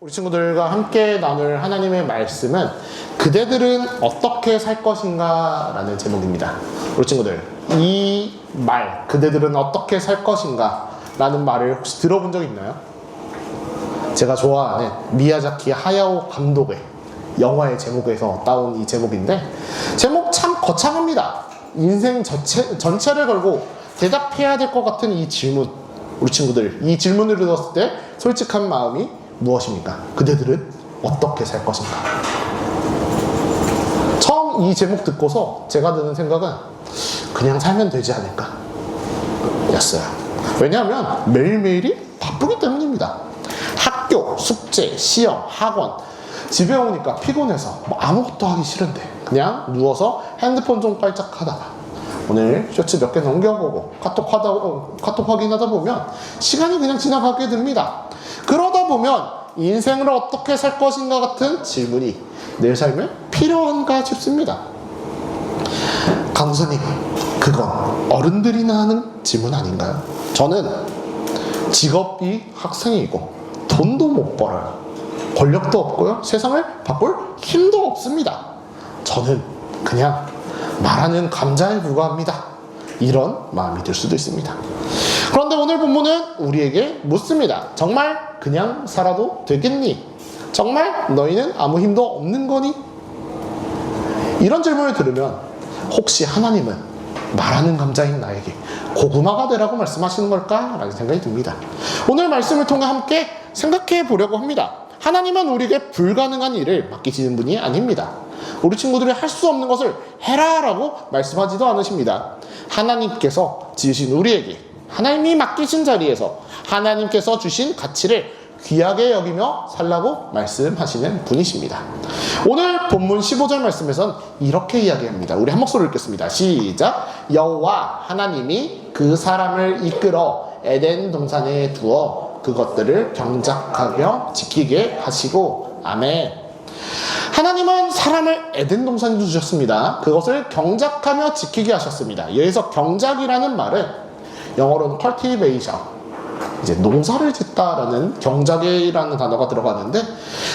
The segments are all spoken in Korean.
우리 친구들과 함께 나눌 하나님의 말씀은 그대들은 어떻게 살 것인가 라는 제목입니다. 우리 친구들, 이 말, 그대들은 어떻게 살 것인가 라는 말을 혹시 들어본 적 있나요? 제가 좋아하는 미야자키 하야오 감독의 영화의 제목에서 따온 이 제목인데, 제목 참 거창합니다. 인생 전체를 걸고 대답해야 될 것 같은 이 질문. 우리 친구들, 이 질문을 들었을 때 솔직한 마음이 무엇입니까? 그대들은 어떻게 살 것인가? 처음 이 제목 듣고서 제가 드는 생각은 그냥 살면 되지 않을까 였어요. 왜냐하면 매일매일이 바쁘기 때문입니다. 학교, 숙제, 시험, 학원, 집에 오니까 피곤해서 아무것도 하기 싫은데 그냥 누워서 핸드폰 좀 깔짝 하다가 오늘 쇼츠 몇 개 넘겨보고 카톡 확인하다 보면 시간이 그냥 지나가게 됩니다. 그러다 보면 인생을 어떻게 살 것인가 같은 질문이 내 삶에 필요한가 싶습니다. 강사님, 그건 어른들이나 하는 질문 아닌가요? 저는 직업이 학생이고 돈도 못 벌어요. 권력도 없고요. 세상을 바꿀 힘도 없습니다. 저는 그냥 말하는 감자에 불과합니다. 이런 마음이 들 수도 있습니다. 그런데 오늘 본문은 우리에게 묻습니다. 정말 그냥 살아도 되겠니? 정말 너희는 아무 힘도 없는 거니? 이런 질문을 들으면 혹시 하나님은 말하는 감자인 나에게 고구마가 되라고 말씀하시는 걸까? 라는 생각이 듭니다. 오늘 말씀을 통해 함께 생각해 보려고 합니다. 하나님은 우리에게 불가능한 일을 맡기시는 분이 아닙니다. 우리 친구들이 할 수 없는 것을 해라 라고 말씀하지도 않으십니다. 하나님께서 지으신 우리에게 하나님이 맡기신 자리에서 하나님께서 주신 가치를 귀하게 여기며 살라고 말씀하시는 분이십니다. 오늘 본문 15절 말씀에선 이렇게 이야기합니다. 우리 한 목소리로 읽겠습니다. 시작! 여호와 하나님이 그 사람을 이끌어 에덴 동산에 두어 그것들을 경작하며 지키게 하시고 아멘. 하나님은 사람을 에덴 동산에 두셨습니다. 그것을 경작하며 지키게 하셨습니다. 여기서 경작이라는 말은 영어로는 cultivation, 이제 농사를 짓다라는 경작이라는 단어가 들어가는데,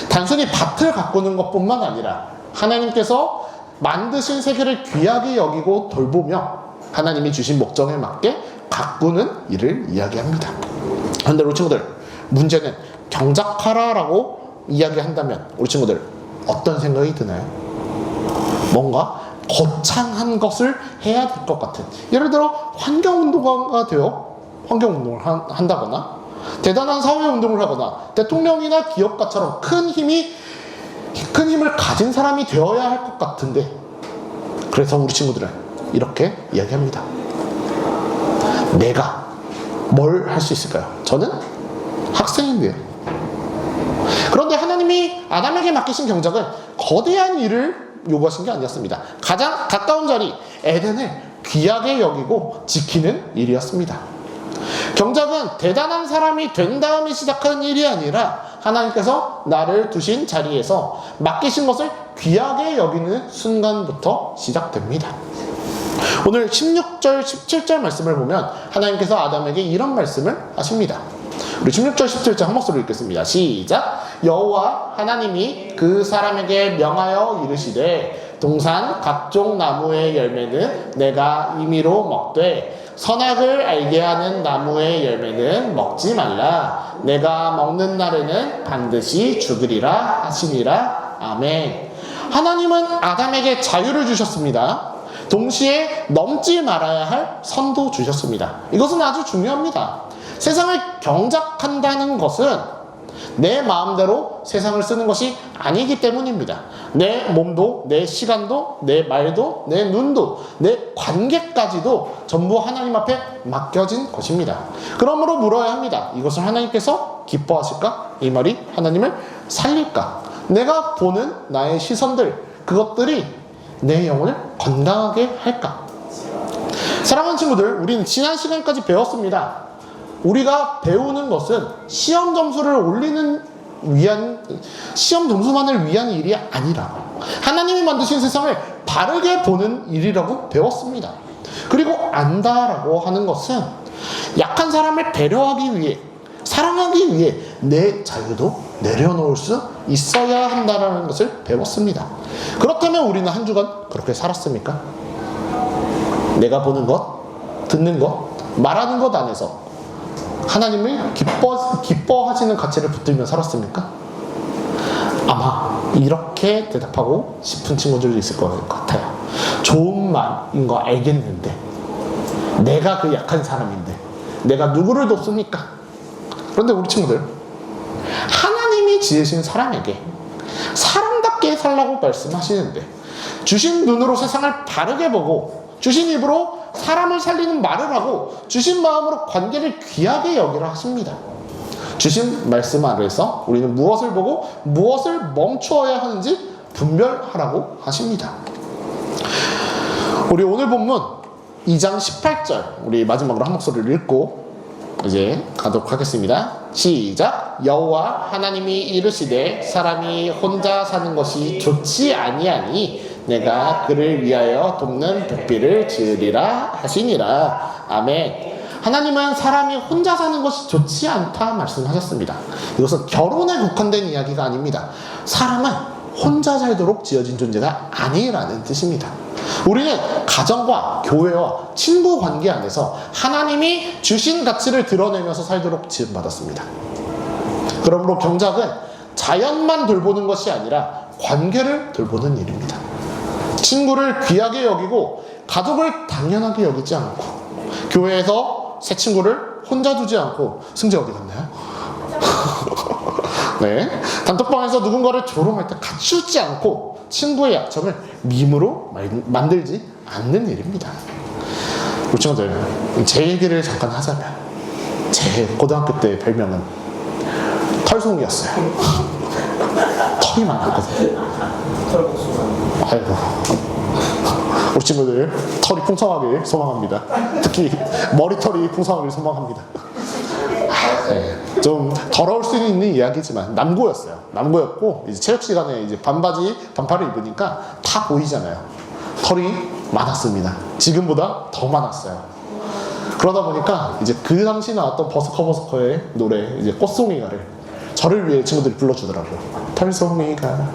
단순히 밭을 가꾸는 것뿐만 아니라 하나님께서 만드신 세계를 귀하게 여기고 돌보며 하나님이 주신 목적에 맞게 가꾸는 일을 이야기합니다. 그런데 우리 친구들, 문제는 경작하라라고 이야기한다면 우리 친구들 어떤 생각이 드나요? 뭔가 거창한 것을 해야 될 것 같은, 예를 들어 환경운동가가 되어 환경운동을 한다거나 대단한 사회운동을 하거나 대통령이나 기업가처럼 큰 힘을 가진 사람이 되어야 할 것 같은데, 그래서 우리 친구들은 이렇게 이야기합니다. 내가 뭘 할 수 있을까요? 저는 학생인데요. 그런데 하나님이 아담에게 맡기신 경작은 거대한 일을 요구하신 게 아니었습니다. 가장 가까운 자리 에덴을 귀하게 여기고 지키는 일이었습니다. 경작은 대단한 사람이 된 다음에 시작하는 일이 아니라 하나님께서 나를 두신 자리에서 맡기신 것을 귀하게 여기는 순간부터 시작됩니다. 오늘 16절 17절 말씀을 보면 하나님께서 아담에게 이런 말씀을 하십니다. 우리 16절 17절 한 목소리로 읽겠습니다. 시작! 여호와 하나님이 그 사람에게 명하여 이르시되 동산 각종 나무의 열매는 내가 임의로 먹되 선악을 알게 하는 나무의 열매는 먹지 말라. 내가 먹는 날에는 반드시 죽으리라 하시니라. 아멘. 하나님은 아담에게 자유를 주셨습니다. 동시에 넘지 말아야 할 선도 주셨습니다. 이것은 아주 중요합니다. 세상을 경작한다는 것은 내 마음대로 세상을 쓰는 것이 아니기 때문입니다. 내 몸도, 내 시간도, 내 말도, 내 눈도, 내 관계까지도 전부 하나님 앞에 맡겨진 것입니다. 그러므로 물어야 합니다. 이것을 하나님께서 기뻐하실까? 이 말이 하나님을 살릴까? 내가 보는 나의 시선들, 그것들이 내 영혼을 건강하게 할까? 사랑하는 친구들, 우리는 지난 시간까지 배웠습니다. 우리가 배우는 것은 시험 점수를 올리는 시험 점수만을 위한 일이 아니라 하나님이 만드신 세상을 바르게 보는 일이라고 배웠습니다. 그리고 안다라고 하는 것은 약한 사람을 배려하기 위해, 사랑하기 위해 내 자유도 내려놓을 수 있어야 한다는 것을 배웠습니다. 그렇다면 우리는 한 주간 그렇게 살았습니까? 내가 보는 것, 듣는 것, 말하는 것 안에서 하나님을 기뻐하시는 가치를 붙들며 살았습니까? 아마 이렇게 대답하고 싶은 친구들도 있을 것 같아요. 좋은 말인 거 알겠는데, 내가 그 약한 사람인데 내가 누구를 돕습니까? 그런데 우리 친구들, 하나님이 지으신 사람에게 사람답게 살라고 말씀하시는데, 주신 눈으로 세상을 바르게 보고 주신 입으로 사람을 살리는 말을 하고 주신 마음으로 관계를 귀하게 여기라 하십니다. 주신 말씀 아래에서 우리는 무엇을 보고 무엇을 멈추어야 하는지 분별하라고 하십니다. 우리 오늘 본문 2장 18절 우리 마지막으로 한 목소리를 읽고 이제 가도록 하겠습니다. 시작. 여호와 하나님이 이르시되 사람이 혼자 사는 것이 좋지 아니하니 내가 그를 위하여 돕는 복비를 지으리라 하시니라. 아멘. 하나님은 사람이 혼자 사는 것이 좋지 않다 말씀하셨습니다. 이것은 결혼에 국한된 이야기가 아닙니다. 사람은 혼자 살도록 지어진 존재가 아니라는 뜻입니다. 우리는 가정과 교회와 친구 관계 안에서 하나님이 주신 가치를 드러내면서 살도록 지음받았습니다. 그러므로 경작은 자연만 돌보는 것이 아니라 관계를 돌보는 일입니다. 친구를 귀하게 여기고 가족을 당연하게 여기지 않고, 교회에서 새 친구를 혼자 두지 않고, 승재 어디 갔나요? 네, 단톡방에서 누군가를 조롱할 때 갖추지 않고 친구의 약점을 밈으로 만들지 않는 일입니다. 우리 친구들, 제 얘기를 잠깐 하자면 제 고등학교 때 별명은 털송이였어요. 털이 많았거든요. 아이고, 우리 친구들 털이 풍성하게 소망합니다. 특히 머리털이 풍성하게 소망합니다. 네, 좀 더러울 수 있는 이야기지만 남고였어요. 남고였고 이제 체육 시간에 이제 반바지 반팔을 입으니까 다 보이잖아요. 털이 많았습니다. 지금보다 더 많았어요. 그러다 보니까 이제 그 당시 나왔던 버스커버스커의 노래 이제 꽃송이가를 저를 위해 친구들이 불러주더라고요. 털송이가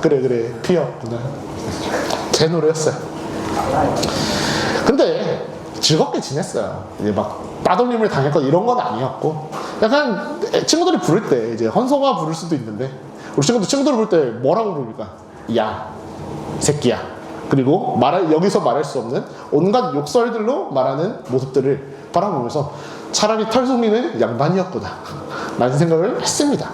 그래 피었구나. 제 노래였어요. 근데 즐겁게 지냈어요. 이제 막 따돌림을 당했거나 이런 건 아니었고, 약간 친구들이 부를 때 이제 헌소가 부를 수도 있는데, 우리 친구들 부를 때 뭐라고 부릅니까? 야, 새끼야. 그리고 여기서 말할 수 없는 온갖 욕설들로 말하는 모습들을 바라보면서 차라리 털송이는 양반이었구나 라는 생각을 했습니다.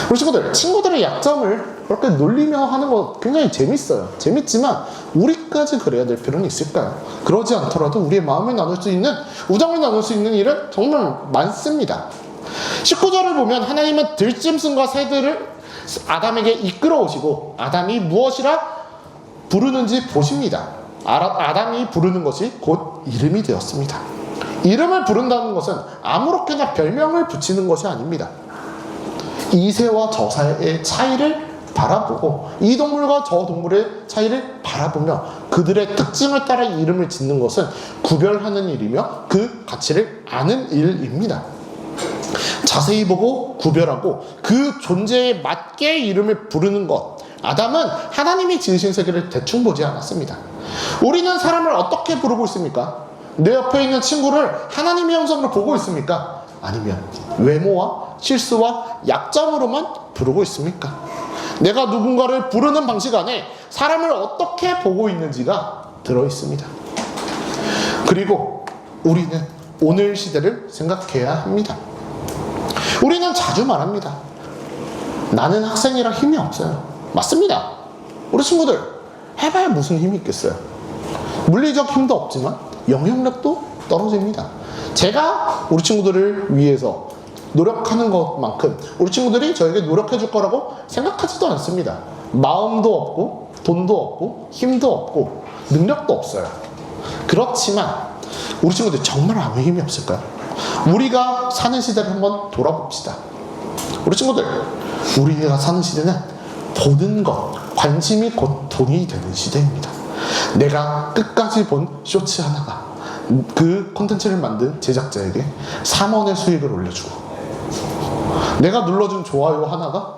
우리 친구들의 약점을 그렇게 놀리며 하는 거 굉장히 재밌어요. 재밌지만 우리까지 그래야 될 필요는 있을까요? 그러지 않더라도 우리의 마음을 나눌 수 있는, 우정을 나눌 수 있는 일은 정말 많습니다. 19절을 보면 하나님은 들짐승과 새들을 아담에게 이끌어 오시고 아담이 무엇이라 부르는지 보십니다. 아담이 부르는 것이 곧 이름이 되었습니다. 이름을 부른다는 것은 아무렇게나 별명을 붙이는 것이 아닙니다. 이새와 저새의 차이를 바라보고 이 동물과 저 동물의 차이를 바라보며 그들의 특징을 따라 이름을 짓는 것은 구별하는 일이며 그 가치를 아는 일입니다. 자세히 보고 구별하고 그 존재에 맞게 이름을 부르는 것, 아담은 하나님이 지으신 세계를 대충 보지 않았습니다. 우리는 사람을 어떻게 부르고 있습니까? 내 옆에 있는 친구를 하나님의 형상으로 보고 있습니까? 아니면 외모와 실수와 약점으로만 부르고 있습니까? 내가 누군가를 부르는 방식 안에 사람을 어떻게 보고 있는지가 들어있습니다. 그리고 우리는 오늘 시대를 생각해야 합니다. 우리는 자주 말합니다. 나는 학생이라 힘이 없어요. 맞습니다. 우리 친구들 해봐야 무슨 힘이 있겠어요. 물리적 힘도 없지만 영향력도 떨어집니다. 제가 우리 친구들을 위해서 노력하는 것만큼 우리 친구들이 저에게 노력해 줄 거라고 생각하지도 않습니다. 마음도 없고 돈도 없고 힘도 없고 능력도 없어요. 그렇지만 우리 친구들 정말 아무 힘이 없을까요? 우리가 사는 시대를 한번 돌아봅시다. 우리 친구들, 우리가 사는 시대는 보는 것, 관심이 곧 돈이 되는 시대입니다. 내가 끝까지 본 쇼츠 하나가 그 콘텐츠를 만든 제작자에게 3원의 수익을 올려주고 내가 눌러준 좋아요 하나가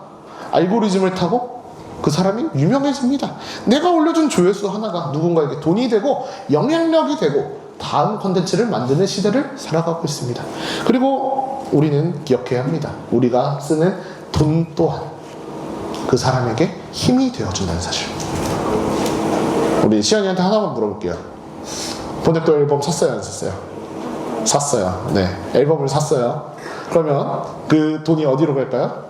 알고리즘을 타고 그 사람이 유명해집니다. 내가 올려준 조회수 하나가 누군가에게 돈이 되고 영향력이 되고 다음 콘텐츠를 만드는 시대를 살아가고 있습니다. 그리고 우리는 기억해야 합니다. 우리가 쓰는 돈 또한 그 사람에게 힘이 되어준다는 사실. 우리 시연이한테 하나만 물어볼게요. 보넥도 앨범 샀어요, 안 샀어요? 샀어요. 네, 앨범을 샀어요. 그러면 그 돈이 어디로 갈까요?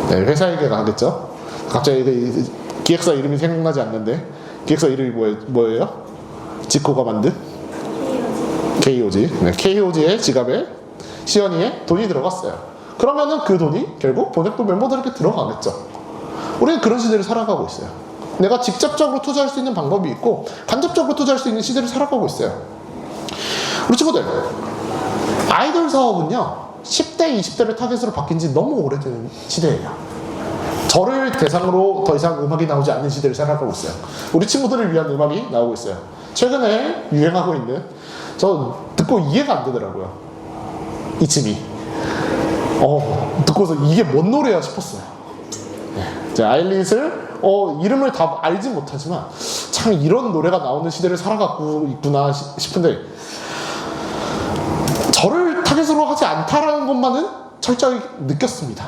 네, 회사에게 가겠죠. 갑자기 그 기획사 이름이 생각나지 않는데 기획사 이름이 뭐예요? 지코가 만든 KOG. 네, KOG의 지갑에 시연이의 돈이 들어갔어요. 그러면은 그 돈이 결국 보넥도 멤버들에게 들어가겠죠. 우리는 그런 시대를 살아가고 있어요. 내가 직접적으로 투자할 수 있는 방법이 있고 간접적으로 투자할 수 있는 시대를 살아가고 있어요. 우리 친구들, 아이돌 사업은요 10대, 20대를 타겟으로 바뀐 지 너무 오래된 시대예요. 저를 대상으로 더 이상 음악이 나오지 않는 시대를 살아가고 있어요. 우리 친구들을 위한 음악이 나오고 있어요. 최근에 유행하고 있는, 저 듣고 이해가 안 되더라고요, 이 춤이. 듣고서 이게 뭔 노래야 싶었어요. 네, 아일릿을 이름을 다 알지 못하지만 참 이런 노래가 나오는 시대를 살아가고 있구나 싶은데, 저를 타겟으로 하지 않다라는 것만은 철저히 느꼈습니다.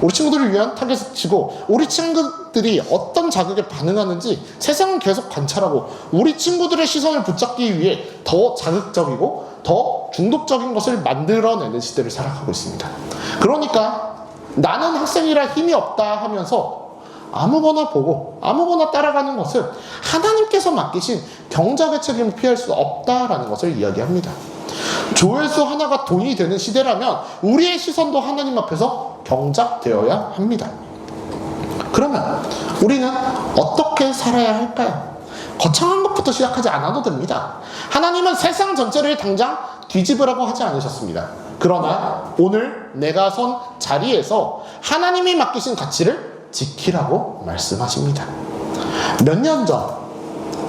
우리 친구들을 위한 타겟이고 우리 친구들이 어떤 자극에 반응하는지 세상을 계속 관찰하고 우리 친구들의 시선을 붙잡기 위해 더 자극적이고 더 중독적인 것을 만들어내는 시대를 살아가고 있습니다. 그러니까 나는 학생이라 힘이 없다 하면서 아무거나 보고 아무거나 따라가는 것은 하나님께서 맡기신 경작의 책임을 피할 수 없다라는 것을 이야기합니다. 조회수 하나가 돈이 되는 시대라면 우리의 시선도 하나님 앞에서 경작되어야 합니다. 그러면 우리는 어떻게 살아야 할까요? 거창한 것부터 시작하지 않아도 됩니다. 하나님은 세상 전체를 당장 뒤집으라고 하지 않으셨습니다. 그러나 오늘 내가 선 자리에서 하나님이 맡기신 가치를 지키라고 말씀하십니다. 몇 년 전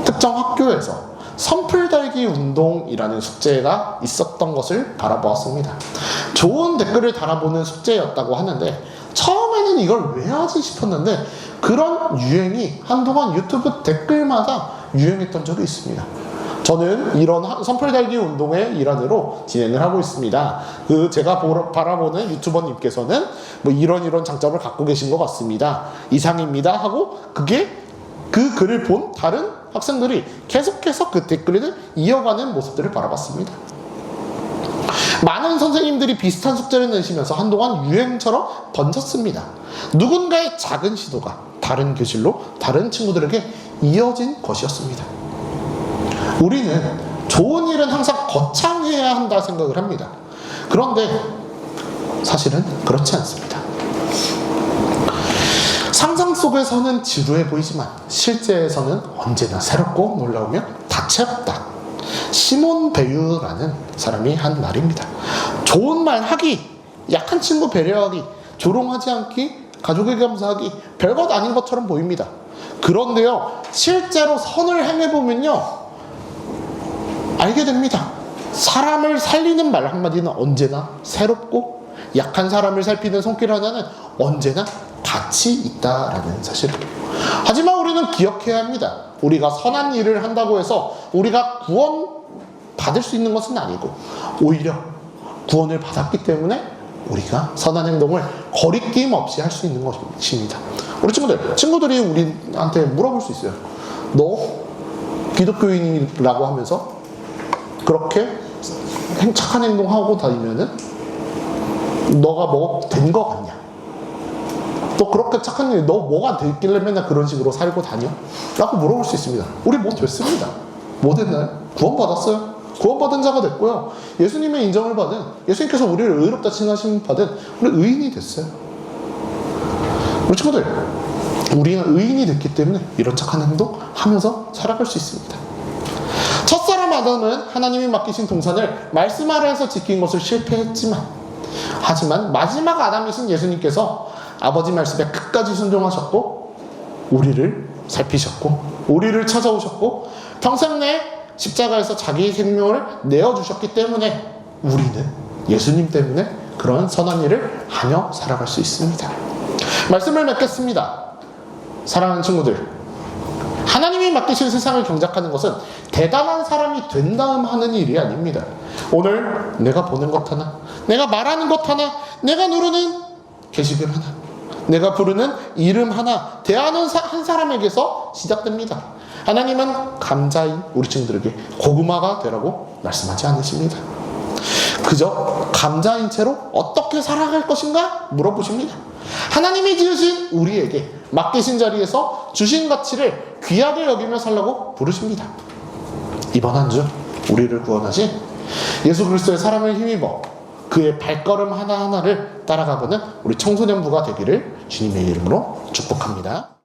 특정 학교에서 선풀 달기 운동이라는 숙제가 있었던 것을 바라보았습니다. 좋은 댓글을 달아보는 숙제였다고 하는데 처음에는 이걸 왜 하지 싶었는데 그런 유행이 한동안 유튜브 댓글마다 유행했던 적이 있습니다. 저는 이런 선풀 달기 운동의 일환으로 진행을 하고 있습니다. 제가 바라보는 유튜버님께서는 뭐 이런 장점을 갖고 계신 것 같습니다. 이상입니다 하고 그 글을 본 다른 학생들이 계속해서 그 댓글을 이어가는 모습들을 바라봤습니다. 많은 선생님들이 비슷한 숙제를 내시면서 한동안 유행처럼 번졌습니다. 누군가의 작은 시도가 다른 교실로 다른 친구들에게 이어진 것이었습니다. 우리는 좋은 일은 항상 거창해야 한다 생각을 합니다. 그런데 사실은 그렇지 않습니다. 상상 속에서는 지루해 보이지만 실제에서는 언제나 새롭고 놀라우며 다채롭다. 시몬 베유라는 사람이 한 말입니다. 좋은 말 하기, 약한 친구 배려하기, 조롱하지 않기, 가족에게 감사하기, 별것 아닌 것처럼 보입니다. 그런데요, 실제로 선을 행해보면요, 알게 됩니다. 사람을 살리는 말 한마디는 언제나 새롭고 약한 사람을 살피는 손길 하나는 언제나 가치 있다라는 사실을. 하지만 우리는 기억해야 합니다. 우리가 선한 일을 한다고 해서 우리가 구원 받을 수 있는 것은 아니고 오히려 구원을 받았기 때문에 우리가 선한 행동을 거리낌 없이 할 수 있는 것입니다. 우리 친구들이 우리한테 물어볼 수 있어요. 너 기독교인이라고 하면서 그렇게 착한 행동하고 다니면은 너가 뭐 된 거 같냐? 너 그렇게 착한 일, 너 뭐가 됐길래 맨날 그런 식으로 살고 다녀? 라고 물어볼 수 있습니다. 우리 뭐 됐습니다. 뭐 됐나요? 구원받았어요. 구원받은 자가 됐고요. 예수님의 인정을 받은, 예수님께서 우리를 의롭다 칭하심 받은 우리 의인이 됐어요. 우리 친구들, 우리는 의인이 됐기 때문에 이런 착한 행동 하면서 살아갈 수 있습니다. 첫사람 아담은 하나님이 맡기신 동산을 말씀 아래에서 지킨 것을 실패했지만, 하지만 마지막 아담이신 예수님께서 아버지 말씀에 끝까지 순종하셨고 우리를 살피셨고 우리를 찾아오셨고 평생 내 십자가에서 자기 생명을 내어주셨기 때문에 우리는 예수님 때문에 그런 선한 일을 하며 살아갈 수 있습니다. 말씀을 맺겠습니다. 사랑하는 친구들, 하나님이 맡기신 세상을 경작하는 것은 대단한 사람이 된 다음 하는 일이 아닙니다. 오늘 내가 보는 것 하나, 내가 말하는 것 하나, 내가 누르는 게시글 하나, 내가 부르는 이름 하나, 대하는 한 사람에게서 시작됩니다. 하나님은 감자인 우리 친구들에게 고구마가 되라고 말씀하지 않으십니다. 그저 감자인 채로 어떻게 살아갈 것인가 물어보십니다. 하나님이 지으신 우리에게 맡기신 자리에서 주신 가치를 귀하게 여기며 살라고 부르십니다. 이번 한 주 우리를 구원하신 예수 그리스도의 사랑을 힘입어 그의 발걸음 하나하나를 따라가보는 우리 청소년부가 되기를 주님의 이름으로 축복합니다.